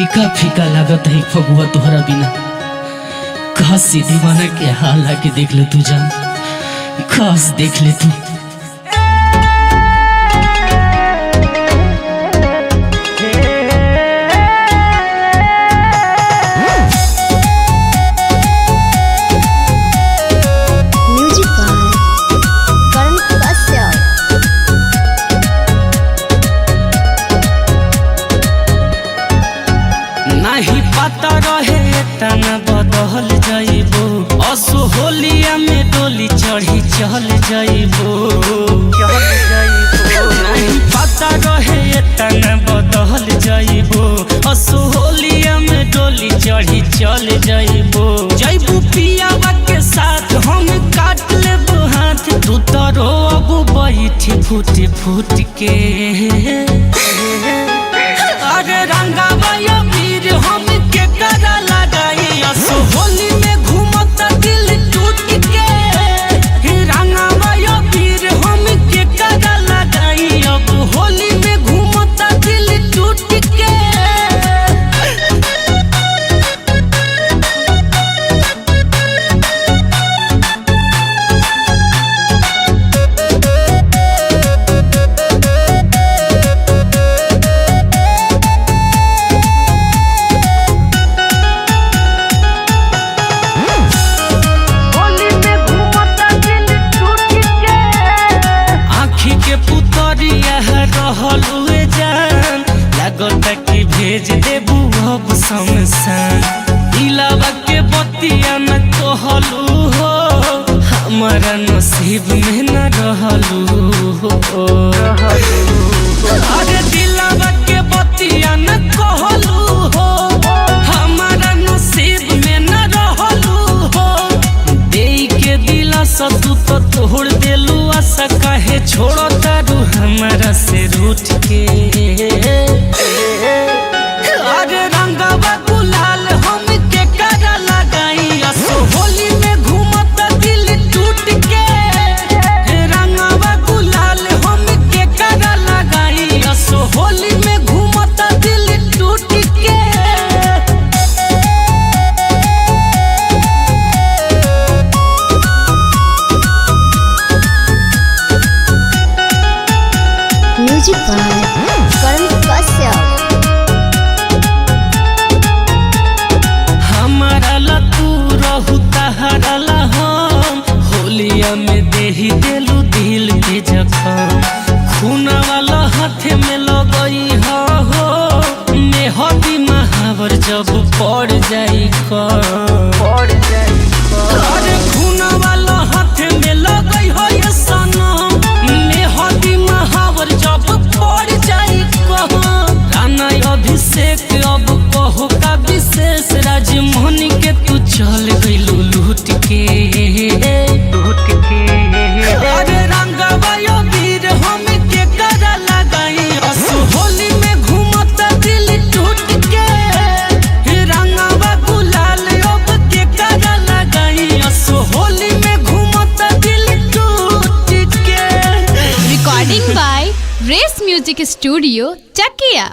फीका फीका लागत है फगुआ तोहरा बिना। खास से दीवाना के हाल आके देख ले तू जान, खास देख ले तू। नहीं पता रहे तना बदल जाइबो, असो होलिया में डोली चढ़ी चल जाइबो। नहीं पता रहे तना बदल जाइबो, असो होलिया में डोली चढ़ी चल जाइबो। जाइबो पियावा के साथ हम काट लेबो हाथ, तू तो रोबो बैठी फूट फूट के। अरे रंगावा हम के करा लगाई, असो होली में घूमता दिल टूट के। रंगावा यो पीर हम के करा लगाई, अब होली में घूमता दिल टूट के। रहलुए जान लागत कि भेज देबू अब शमशान। दिलावा के बतिया न कहलू हो, हमारा नसीब में न रहलू हो। अरे दिलावा के बतिया न कहलू हो, हमारा नसीब में न रहलू हो। देई के दिला सतू तो तोड़ देलू, आशा काहे छोड़ो तारू हमारा से रूठ के। अरे रंगावा गुलाल हम के करा लगाई, असो होली में घूमता दिल टूट के। रंगावा गुलाल हम के करा लगाई, असो होली में घूमता दिल टूट के। म्यूजिक बाय करण कश्यप। हमारा ला तू रहू तहरा ला हम, होलिया में देही देलू दिल के जखम। खूना वाला हाथ में लगई हो, मेहदी महावर जब पड़ जाई अरे खूना वाला हाथ में लगई हो ये सनम, मेहदी महावर जब पड़ जाई राना अभिषेक अब कहो का विशेष। राजमोहनी के तू चल गइलू लूट के। अरे रंगावा यो वीर हम के करा लगाई, असो होली में घूमता दिल टूट के। रंगावा गुलाल अब के करा लगाई, असो होली में घूमता दिल टूट के। Recording by Race music studio Chakiya.